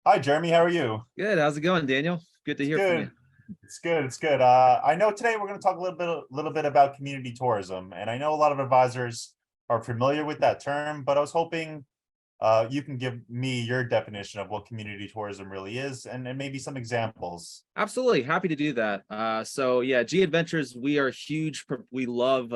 Hi, Jeremy. How are you? Good. How's it going, Daniel? Good to It's hear from you. good. It's good. It's good. I know today we're going to talk a little bit about community tourism, and I know a lot of advisors are familiar with that term, but I was hoping you can give me your definition of what community tourism really is, and maybe some examples. Absolutely. Happy to do that. So yeah, G Adventures, we are huge. We love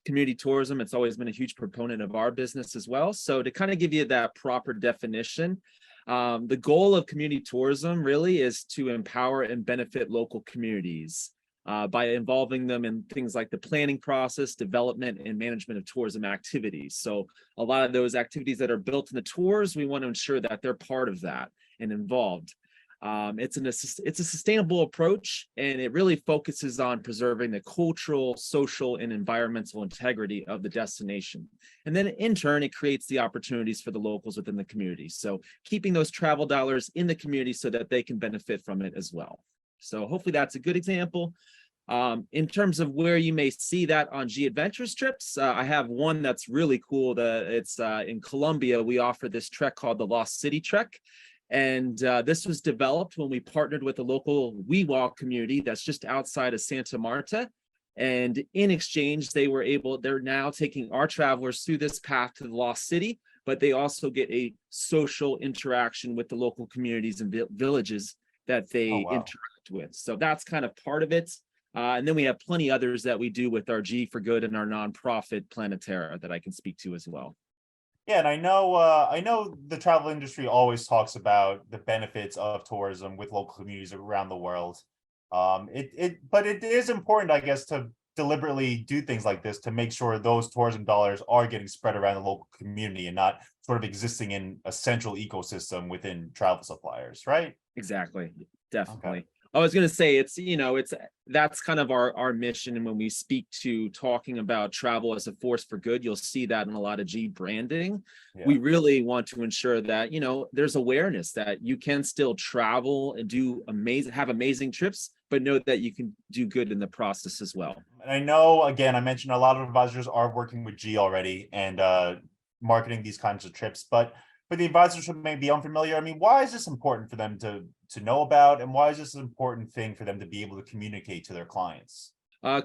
community tourism. It's always been a huge proponent of our business as well. So to kind of give you that proper definition, the goal of community tourism really is to empower and benefit local communities by involving them in things like the planning process, development, and management of tourism activities. So a lot of those activities that are built in the tours, we want to ensure that they're part of that and involved. It's a sustainable approach, and it really focuses on preserving the cultural, social, and environmental integrity of the destination. And then in turn, it creates the opportunities for the locals within the community. So keeping those travel dollars in the community so that they can benefit from it as well. So hopefully that's a good example. In terms of where you may see that on G Adventures trips, I have one that's really cool. It's in Colombia. We offer this trek called the Lost City Trek. And this was developed when we partnered with a local Weewalk community that's just outside of Santa Marta. And in exchange, they're now taking our travelers through this path to the Lost City, but they also get a social interaction with the local communities and villages that Oh, they wow. interact with. So that's kind of part of it. And then we have plenty others that we do with our G for Good and our nonprofit Planetera that I can speak to as well. Yeah, and I know the travel industry always talks about the benefits of tourism with local communities around the world. But it is important, I guess, to deliberately do things like this to make sure those tourism dollars are getting spread around the local community and not sort of existing in a central ecosystem within travel suppliers, right? Exactly. Okay. Definitely. I was going to say it's that's kind of our mission. And when we speak to talking about travel as a force for good, you'll see that in a lot of G branding. Yeah. We really want to ensure that, there's awareness that you can still travel and have amazing trips, but know that you can do good in the process as well. And I know, again, I mentioned a lot of advisors are working with G already and marketing these kinds of trips, but for the advisors who may be unfamiliar, I mean, why is this important for them to know about, and why is this an important thing for them to be able to communicate to their clients?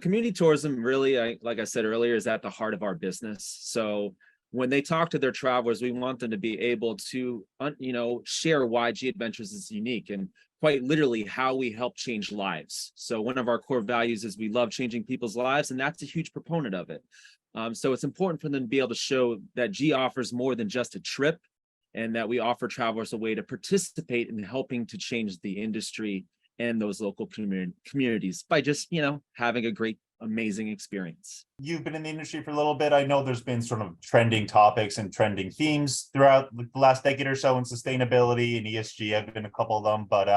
Community tourism really, like I said earlier, is at the heart of our business. So when they talk to their travelers, we want them to be able to, share why G Adventures is unique and quite literally how we help change lives. So one of our core values is we love changing people's lives, and that's a huge proponent of it. So it's important for them to be able to show that G offers more than just a trip, and that we offer travelers a way to participate in helping to change the industry and those local communities by just, having a great, amazing experience. You've been in the industry for a little bit. I know there's been sort of trending topics and trending themes throughout the last decade or so in sustainability and ESG. Have been a couple of them, but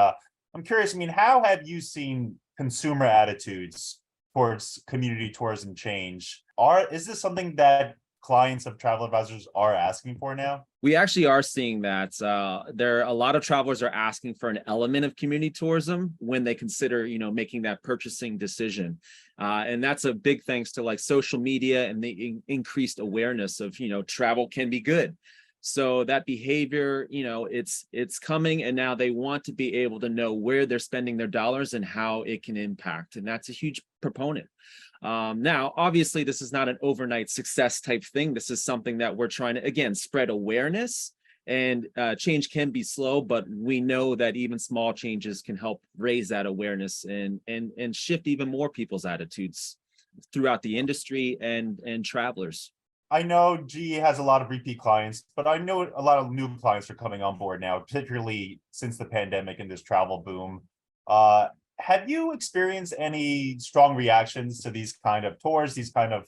I'm curious. I mean, how have you seen consumer attitudes towards community tourism change? Is this something that clients of travel advisors are asking for now? We actually are seeing that a lot of travelers are asking for an element of community tourism when they consider, making that purchasing decision. And that's a big thanks to like social media and the increased awareness of, travel can be good. So that behavior, it's coming, and now they want to be able to know where they're spending their dollars and how it can impact. And that's a huge proponent. Now, obviously, this is not an overnight success type thing. This is something that we're trying to, again, spread awareness, and change can be slow, but we know that even small changes can help raise that awareness and shift even more people's attitudes throughout the industry and travelers. I know G has a lot of repeat clients, but I know a lot of new clients are coming on board now, particularly since the pandemic and this travel boom. Uh, have you experienced any strong reactions to these kind of tours, these kind of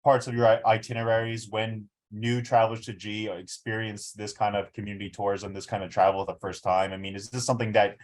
parts of your itineraries when new travelers to G experience this kind of community tours and this kind of travel the first time? I mean, is this something that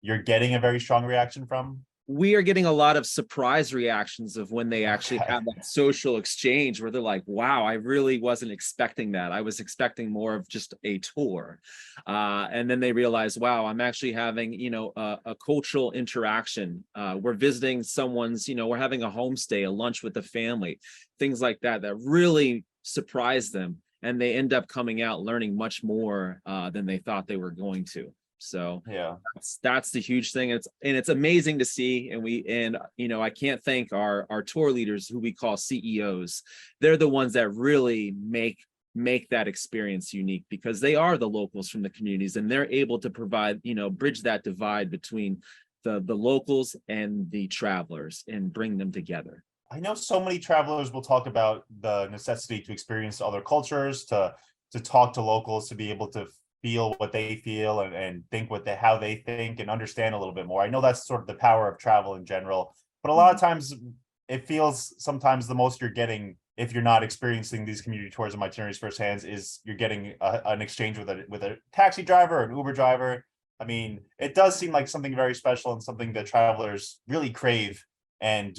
you're getting a very strong reaction from? We are getting a lot of surprise reactions of when they actually Okay. have that social exchange where they're like, wow, I really wasn't expecting that. I was expecting more of just a tour. And then they realize, wow, I'm actually having, a cultural interaction. We're visiting someone's, we're having a homestay, a lunch with the family, things like that, that really surprise them. And they end up coming out learning much more than they thought they were going to. So Yeah. that's the huge thing. It's amazing to see. And I can't thank our tour leaders, who we call CEOs. They're the ones that really make that experience unique, because they are the locals from the communities, and they're able to provide, bridge that divide between the locals and the travelers and bring them together. I know so many travelers will talk about the necessity to experience other cultures, to talk to locals, to be able to feel what they feel, and think how they think, and understand a little bit more. I know that's sort of the power of travel in general, but a lot of times it feels sometimes the most you're getting, if you're not experiencing these community tourism itineraries firsthand, is you're getting an exchange with a taxi driver or an Uber driver. I mean, it does seem like something very special, and something that travelers really crave and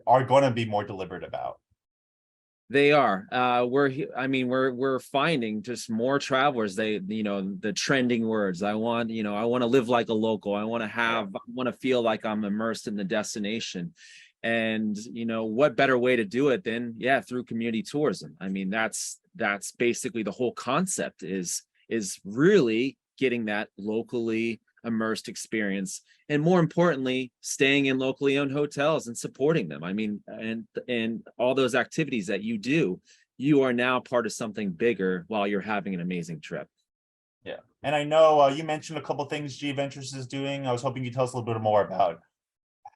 are going to be more deliberate about. They are. We're finding just more travelers. The trending words. I want to live like a local. I want to feel like I'm immersed in the destination. And what better way to do it than through community tourism? I mean, that's basically the whole concept, is really getting that locally immersed experience, and more importantly, staying in locally owned hotels and supporting them. I mean, and all those activities that you do, you are now part of something bigger while you're having an amazing trip. Yeah. And I know you mentioned a couple things G Adventures is doing. I was hoping you'd tell us a little bit more about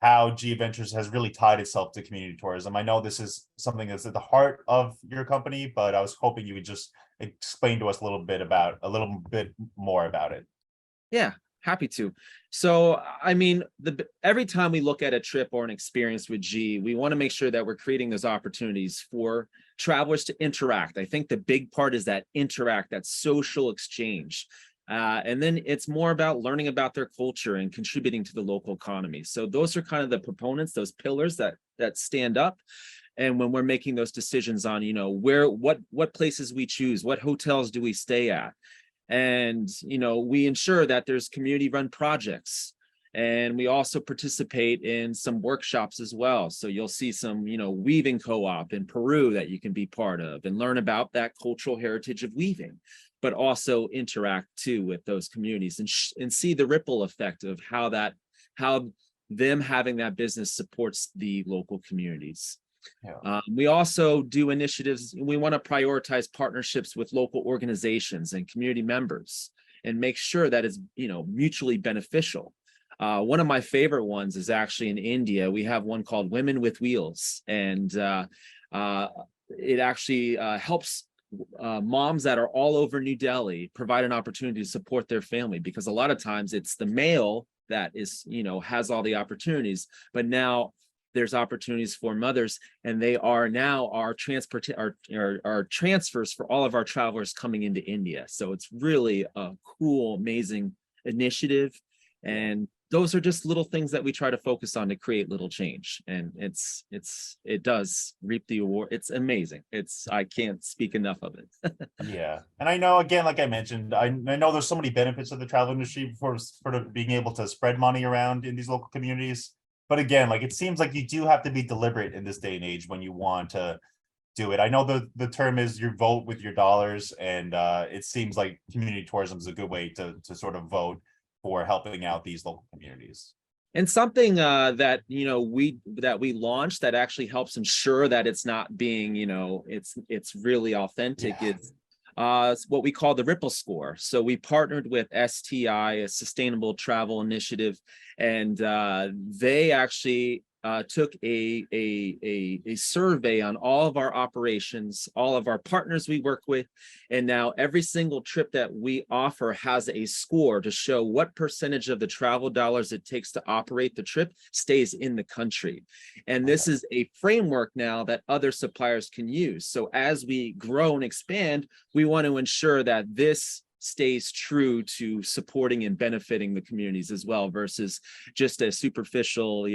how G Adventures has really tied itself to community tourism. I know this is something that's at the heart of your company, but I was hoping you would just explain to us a little bit more about it. Yeah, happy to. So, I mean, every time we look at a trip or an experience with G, we want to make sure that we're creating those opportunities for travelers to interact. I think the big part is that that social exchange. And then it's more about learning about their culture and contributing to the local economy. So those are kind of the proponents, those pillars that stand up. And when we're making those decisions on, what places we choose, what hotels do we stay at, and we ensure that there's community run projects, and we also participate in some workshops as well. So you'll see some weaving co-op in Peru that you can be part of and learn about that cultural heritage of weaving, but also interact too with those communities, and see the ripple effect of how them having that business supports the local communities. Yeah. We also do initiatives. We want to prioritize partnerships with local organizations and community members, and make sure that it's mutually beneficial. One of my favorite ones is actually in India. We have one called Women with Wheels, and it actually helps moms that are all over New Delhi provide an opportunity to support their family, because a lot of times it's the male that is has all the opportunities, but now there's opportunities for mothers, and they are now our transfers for all of our travelers coming into India. So it's really a cool, amazing initiative. And those are just little things that we try to focus on to create little change. And it does reap the award. It's amazing. I can't speak enough of it. Yeah. And I know, again, like I mentioned, I know there's so many benefits of the travel industry for sort of being able to spread money around in these local communities. But again, like, it seems like you do have to be deliberate in this day and age when you want to do it. I know the term is you vote with your dollars, and it seems like community tourism is a good way to sort of vote for helping out these local communities. And something that we launched that actually helps ensure that it's not being it's really authentic. It's what we call the Ripple Score. So we partnered with STI, a sustainable travel initiative, and they actually took a survey on all of our operations, all of our partners we work with, and now every single trip that we offer has a score to show what percentage of the travel dollars it takes to operate the trip stays in the country. And this is a framework now that other suppliers can use. So as we grow and expand, we want to ensure that this stays true to supporting and benefiting the communities as well, versus just a superficial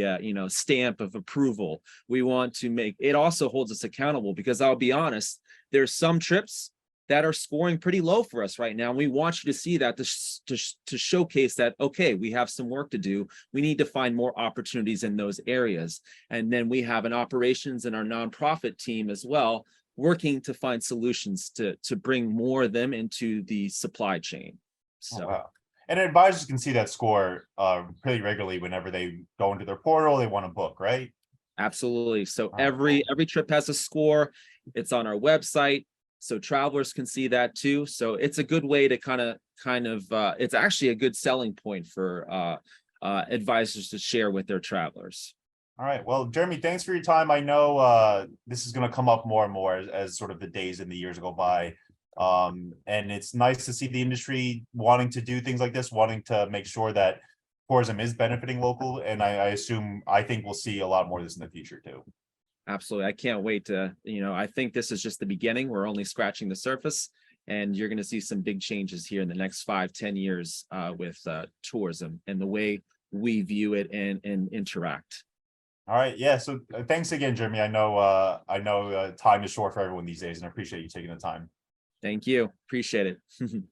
stamp of approval. We want to make it also holds us accountable, because I'll be honest, there's some trips that are scoring pretty low for us right now. We want you to see that to showcase that, okay, we have some work to do. We need to find more opportunities in those areas. And then we have an operations and our nonprofit team as well, working to find solutions to bring more of them into the supply chain. So wow. And advisors can see that score pretty regularly whenever they go into their portal, they want to book, right? Absolutely. So All right, every trip has a score. It's on our website, so travelers can see that too. So it's a good way to it's actually a good selling point for advisors to share with their travelers. All right. Well, Jeremy, thanks for your time. I know this is going to come up more and more as sort of the days and the years go by. And it's nice to see the industry wanting to do things like this, wanting to make sure that tourism is benefiting local. And I think we'll see a lot more of this in the future too. Absolutely. I can't wait to, I think this is just the beginning. We're only scratching the surface, and you're going to see some big changes here in the next 5-10 years with tourism and the way we view it and interact. All right. Yeah. So thanks again, Jeremy. I know time is short for everyone these days, and I appreciate you taking the time. Thank you. Appreciate it.